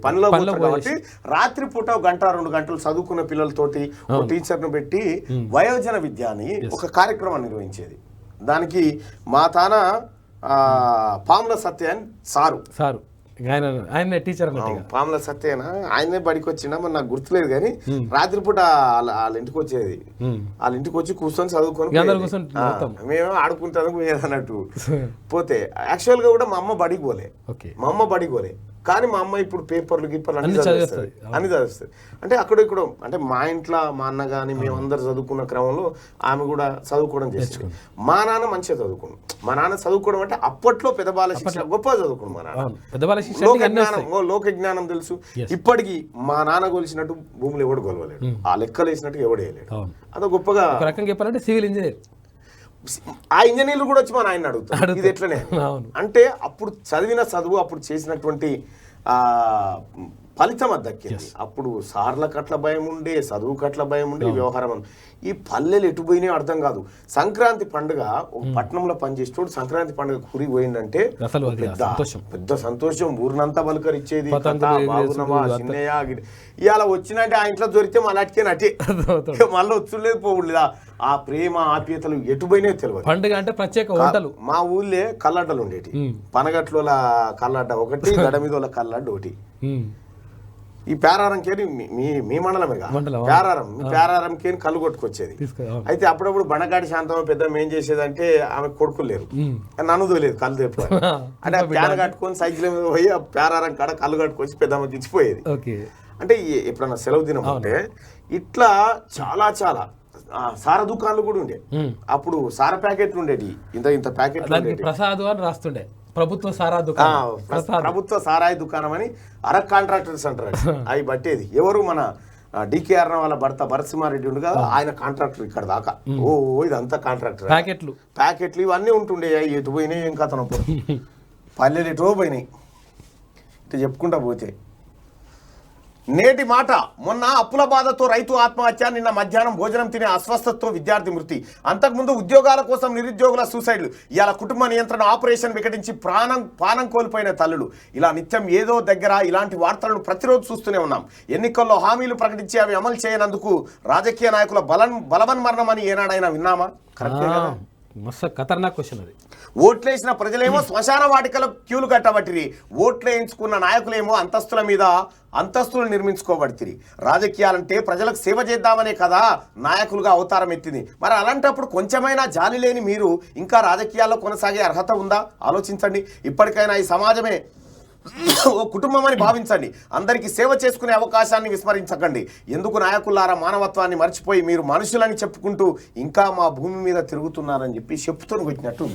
పనిలో కాబట్టి రాత్రిపూట 1 గంట 2 గంటలు చదువుకున్న పిల్లలతోటి ఒక టీచర్ను పెట్టి వయోజన విద్య అని ఒక కార్యక్రమాన్ని నిర్వహించేది. దానికి మా తాన పాముల సత్య అని సారు ఆయన టీచర్ పాముల సత్యనా ఆయనే బడికి వచ్చినా మరి నాకు గుర్తులేదు కానీ రాత్రిపూట వాళ్ళ ఇంటికి వచ్చేది. వాళ్ళ ఇంటికి వచ్చి కూర్చొని చదువుకొని మేము ఆడుకుంటాను అన్నట్టు పోతే యాక్చువల్ గా కూడా మా అమ్మ బడికి పోలే కానీ మా అమ్మ ఇప్పుడు పేపర్లు గిప్పర్లు అన్ని చదివిస్తుంది. అంటే అక్కడ ఇక్కడ అంటే మా ఇంట్లో మా అన్న కానీ మేమందరు చదువుకున్న క్రమంలో ఆమె కూడా చదువుకోవడం చేస్తుంది. మా నాన్న మంచిగా చదువుకున్నాం. మా నాన్న చదువుకోవడం అంటే అప్పట్లో పెద్దబాల శిక్షణ గొప్పగా చదువుకున్నాం. మా నాన్న లోక జ్ఞానం తెలుసు. ఇప్పటికీ మా నాన్న కొలిసినట్టు భూములు ఎవడు కొలవలేడు, ఆ లెక్కలు వేసినట్టు ఎవడు వేయలేడు. అదో గొప్పగా చెప్పాలంటే సివిల్ ఇంజనీర్. ఆ ఇంజనీర్లు కూడా వచ్చి మా నాయన అడుగుతారు ఇది ఎట్లనే. అంటే అప్పుడు చదివిన చదువు అప్పుడు చేసినటువంటి ఫలితం అది దక్కింది. అప్పుడు సార్ల కట్ల భయం ఉండే, చదువు కట్ల భయం ఉండే, వ్యవహారం. ఈ పల్లెలు ఎటు పోయినా అర్థం కాదు. సంక్రాంతి పండుగ ఒక పట్టణంలో పనిచేసేటోడు సంక్రాంతి పండుగ కూరి పోయిందంటే పెద్ద సంతోషం. ఊరినంతా పలకరిచ్చేది. ఇవాళ వచ్చినంటే ఆ ఇంట్లో దొరికితే మళ్ళీ నటే మళ్ళీ వచ్చులేదు పోవుడులేదా. ఆ ప్రేమ ఆప్యాయతలు ఎటు పోయినా తెలియదు. పండుగ అంటే ప్రత్యేక వంటలు. మా ఊళ్ళే కల్లడ్డలు ఉండేటి. పనగట్ల కల్లడ్డ ఒకటి, గడ మీద కల్లడ్డ ఒకటి. ఈ పేరారం కేని మీ మండలమేగా పేరారం కేని కళ్ళు కొట్టుకొచ్చేది. అయితే అప్పుడప్పుడు బండగాడి శాంతమ్మ పెద్ద ఏం చేసేదంటే ఆమె కొడుకులు లేరు, నన్ను తోలేదు కళ్ళు తెప్పు అంటే ఆ పేర కట్టుకొని సైకిల్ మీద పోయి ఆ పేరారం కాడ కళ్ళు కట్టుకొచ్చి పెద్దమ్మ తెచ్చిపోయేది. అంటే ఎప్పుడన్నా సెలవు దినం ఉంటే ఇట్లా చాలా చాలా సార దుకాణాలు కూడా ఉండే. అప్పుడు సార ప్యాకెట్లు ఉండేవి, ఇంత ప్యాకెట్లు ప్రసాద్ అని రాస్తుండే. ప్రభుత్వ సారాయి దుకాణం అని అరక్ కాంట్రాక్టర్స్ అంటారు. అవి బట్టేది ఎవరు మన డికేఆర్ వాళ్ళ భర్త భరసింహారెడ్డి ఉండు కదా, ఆయన కాంట్రాక్టర్ ఇక్కడ దాకా. ఇదంతా కాంట్రాక్టర్. ప్యాకెట్లు ఇవన్నీ ఉంటుండే. ఎటు పోయినాయి ఏం కథ పల్లెలు ఎటో పోయినాయి. ఇట్లా చెప్పుకుంటా పోతే నేటి మాట. మొన్న అప్పుల బాధతో రైతు ఆత్మహత్య, నిన్న మధ్యాహ్నం భోజనం తినే అస్వస్థతతో విద్యార్థి మృతి, అంతకుముందు ఉద్యోగాల కోసం నిరుద్యోగుల సూసైడ్లు, ఇవాళ కుటుంబ నియంత్రణ ఆపరేషన్ వికటించి పానం కోల్పోయిన తల్లులు. ఇలా నిత్యం ఏదో దగ్గర ఇలాంటి వార్తలను ప్రతిరోజు చూస్తూనే ఉన్నాం. ఎన్నికల్లో హామీలు ప్రకటించి అవి అమలు చేయనందుకు రాజకీయ నాయకుల బలవన్మరణం అని ఏనాడైనా విన్నామా? కరెక్టే కదా. మస్తు ఖతర్నాక్ క్వశ్చన్ అది. ఓట్లేసిన ప్రజలేమో శ్మశాన వాటికల క్యూలు కట్టబట్టిరి, ఓట్లు వేయించుకున్న నాయకులేమో అంతస్తుల మీద అంతస్తులు నిర్మించుకోబడితిరి. రాజకీయాలంటే ప్రజలకు సేవ చేద్దామనే కదా నాయకులుగా అవతారం ఎత్తింది. మరి అలాంటప్పుడు కొంచెమైనా జాలి లేని మీరు ఇంకా రాజకీయాల్లో కొనసాగే అర్హత ఉందా? ఆలోచించండి. ఇప్పటికైనా ఈ సమాజమే ఓ కుటుంబం అని భావించండి. అందరికీ సేవ చేసుకునే అవకాశాన్ని విస్మరించకండి. ఎందుకు నాయకులారా మానవత్వాన్ని మర్చిపోయి మీరు మనుషులని చెప్పుకుంటూ ఇంకా మా భూమి మీద తిరుగుతున్నారని చెప్పి చెప్పుతూనే వచ్చినట్టు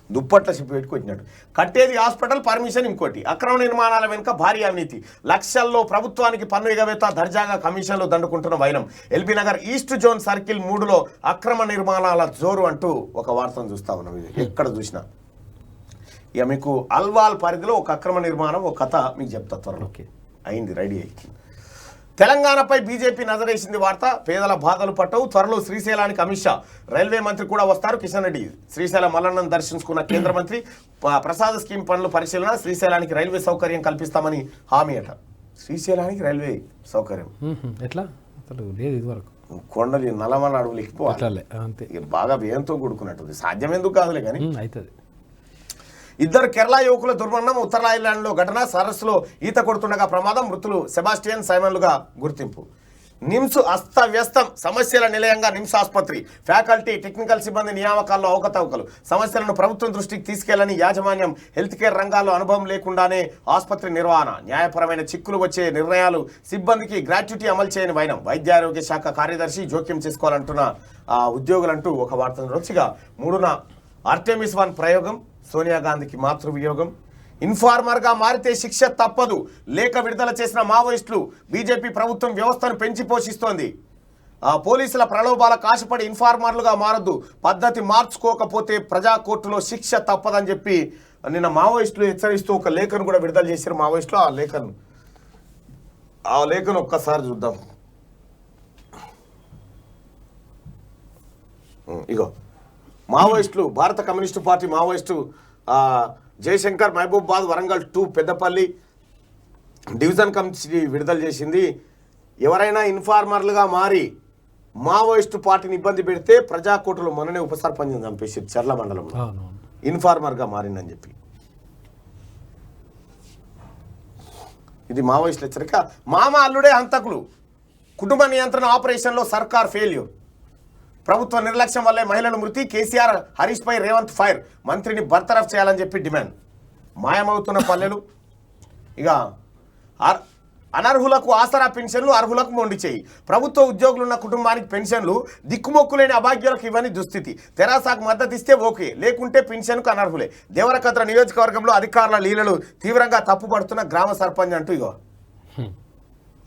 దుప్పట్ల చెప్పి పెట్టుకొచ్చినట్టు. కట్టేది హాస్పిటల్, పర్మిషన్ ఇంకోటి. అక్రమ నిర్మాణాల వెనుక భారీ అవినీతి, లక్షల్లో ప్రభుత్వానికి పన్ను ఎగవేత, దర్జాగా కమిషన్లు దండుకుంటున్న వైనం. LB Nagar east zone circle 3లో అక్రమ నిర్మాణాల జోరు అంటూ ఒక వార్తను చూస్తా ఉన్నాం. ఎక్కడ చూసినా ఇక మీకు అల్వాల్ పరిధిలో ఒక అక్రమ నిర్మాణం, ఒక కథ మీకు చెప్తా త్వరలో. అయింది, రెడీ అయింది. తెలంగాణపై బీజేపీ నజరేసింది వార్త. పేదల బాధలు పట్టవు, త్వరలో శ్రీశైలానికి అమిత్ షా, రైల్వే మంత్రి కూడా వస్తారు. కిషన్ రెడ్డి శ్రీశైలం మల్లన్నను దర్శించుకున్న కేంద్ర మంత్రి. ప్రసాద స్కీమ్ పనులు పరిశీలన, శ్రీశైలానికి రైల్వే సౌకర్యం కల్పిస్తామని హామీ అట. శ్రీశైలానికి రైల్వే సౌకర్యం ఎట్లా? అసలు లేదు ఇదివరకు. కొండలు నల్లమల అడవులు ఎక్కిపోవాలి, బాగా వ్యయంతో కూడుకున్నట్టుంది. సాధ్యం ఎందుకు కాదులే కానీ అవుతుంది. ఇద్దరు కేరళ యువకుల దుర్మరణం. ఉత్తర ఐర్లాండ్లో ఘటన. సరస్సులో ఈత కొడుతుండగా ప్రమాదం. మృతులు సెబాస్టియన్, సైమన్లుగా గుర్తింపు. నిమ్స్ అస్తవ్యస్తం, సమస్యల నిలయంగా నిమ్స్ ఆసుపత్రి. ఫ్యాకల్టీ, టెక్నికల్ సిబ్బంది నియామకాల్లో అవకతవకలు. సమస్యలను ప్రభుత్వం దృష్టికి తీసుకెళ్లని యాజమాన్యం. హెల్త్ కేర్ రంగాల్లో అనుభవం లేకుండానే ఆసుపత్రి నిర్వహణ. న్యాయపరమైన చిక్కులు వచ్చే నిర్ణయాలు. సిబ్బందికి గ్రాట్యుటీ అమలు చేయని వైనం. వైద్యారోగ్య శాఖ కార్యదర్శి జోక్యం చేసుకోవాలంటున్న ఉద్యోగులంటూ ఒక వార్తను రుచిగా 3న ఆర్టెమిస్ 1 ప్రయోగం. సోనియా గాంధీకి మాతృవియోగం. ఇన్ఫార్మర్గా మారితే శిక్ష తప్పదు. లేఖ విడుదల చేసిన మావోయిస్టులు. బీజేపీ ప్రభుత్వం వ్యవస్థను పెంచి పోషిస్తోంది. పోలీసుల ప్రలోభాలకు ఆశపడి ఇన్ఫార్మర్లుగా మారద్దు. పద్ధతి మార్చుకోకపోతే ప్రజా కోర్టులో శిక్ష తప్పదని చెప్పి నిన్న మావోయిస్టులు హెచ్చరిస్తూ ఒక లేఖను కూడా విడుదల చేశారు మావోయిస్టులు. ఆ లేఖను ఒక్కసారి చూద్దాం. ఇగో మావోయిస్టులు, భారత communist party Maoist Jayashankar Mahabubabad Warangal 2 Peddapalli division committee విడుదల చేసింది. ఎవరైనా ఇన్ఫార్మర్లుగా మారి మావోయిస్టు పార్టీని ఇబ్బంది పెడితే ప్రజా కోర్టులో మొన్ననే ఉప సర్పంచ్ చంపేసి చర్ల మండలంలో ఇన్ఫార్మర్గా మారిందని చెప్పి. ఇది మావోయిస్టుల హెచ్చరిక. మామ అల్లుడే హంతకులు. కుటుంబ నియంత్రణ ఆపరేషన్లో సర్కార్ ఫెయిల్యూర్. ప్రభుత్వ నిర్లక్ష్యం వల్లే మహిళల మృతి. కేసీఆర్ హరీష్ పై రేవంత్ ఫైర్. మంత్రిని బర్తరఫ్ చేయాలని చెప్పి డిమాండ్. మాయమవుతున్న పల్లెలు. ఇక అనర్హులకు ఆసరా పెన్షన్లు, అర్హులకు మొండి చేయి. ప్రభుత్వ ఉద్యోగులున్న కుటుంబానికి పెన్షన్లు, దిక్కుమొక్కులేని అభాగ్యులకు ఇవన్నీ దుస్థితి. తెరాసాకు మద్దతు ఇస్తే ఓకే, లేకుంటే పెన్షన్కు అనర్హులే. దేవరకద్ర నియోజకవర్గంలో అధికారుల లీలలు తీవ్రంగా తప్పుపడుతున్న గ్రామ సర్పంచ్ అంటూ ఇగో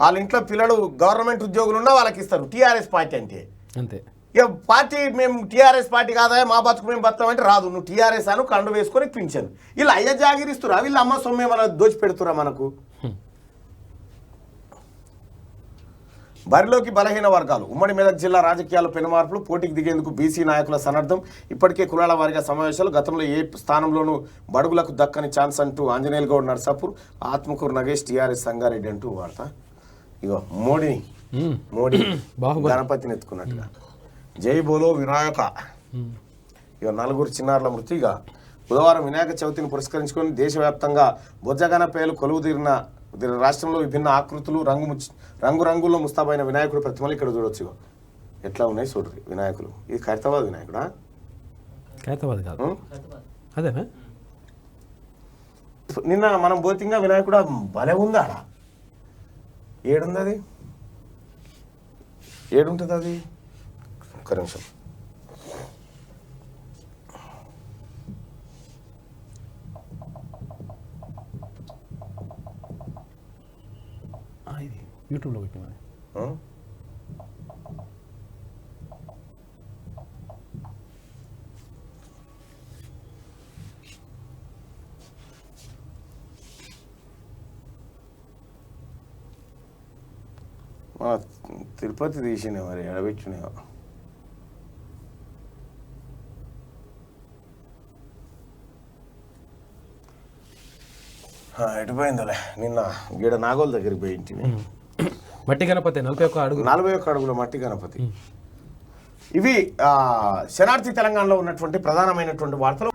వాళ్ళ ఇంట్లో పిల్లలు గవర్నమెంట్ ఉద్యోగులు ఉన్నా వాళ్ళకి ఇస్తారు. టీఆర్ఎస్ పార్టీ అంటే అంతే. ఇక పార్టీ మేము టీఆర్ఎస్ పార్టీ కాదా, మా బతుకు మేము బతామంటే రాదు. నువ్వు టీఆర్ఎస్ అను కండు వేసుకొని పింఛను. వీళ్ళు అయ్య జాగిరిస్తురా, వీళ్ళు అమ్మ సొమ్మే మన దోచి పెడుతురా మనకు. బరిలోకి బలహీన వర్గాలు. ఉమ్మడి మెదక్ జిల్లా రాజకీయాల్లో పెనుమార్పులు. పోటీకి దిగేందుకు బీసీ నాయకుల సన్నద్ధం. ఇప్పటికే కులాల వారిగా సమావేశాలు. గతంలో ఏ స్థానంలోనూ బడుగులకు దక్కని ఛాన్స్ అంటూ ఆంజనేయులు గౌడ్ నర్సాపూర్, ఆత్మకూరు నగేష్, టీఆర్ఎస్ సంగారెడ్డి అంటూ వార్త. ఇగో మోడీ గణపతిని ఎత్తుకున్నట్టుగా. జై బోలో వినాయక. ఇక 4 చిన్నారుల మృతిగా. బుధవారం వినాయక చవితిని పురస్కరించుకొని దేశవ్యాప్తంగా బొజ్జగన పేలు కొలువు తీరిన రాష్ట్రంలో విభిన్న ఆకృతులు, రంగురంగుల్లో ముస్తాబైన వినాయకుడు ప్రతిమలు ఇక్కడ చూడొచ్చు. ఎట్లా ఉన్నాయి చూడండి వినాయకులు. ఇది ఖైరతాబాద్ వినాయకుడా? ఖైరతాబాద్ కాదు, అదేనా? నిన్న మనం బోతింగా వినాయకుడా భలే ఉందా? ఏడుంది అది? ఏడుంటుంది అది? ఒక్క నిమిషం. ఇది యూట్యూబ్లో పెట్టినది. తిరుపతి తీసినా మరి ఎడబెట్టినా. ఎటుపోయిందలే. నిన్న గీడ నాగోల్ దగ్గరికి పోయి ఇంటిని. మట్టి గణపతి 41 అడుగుల మట్టి గణపతి. ఇవి శనార్థి తెలంగాణలో ఉన్నటువంటి ప్రధానమైనటువంటి వార్తలు.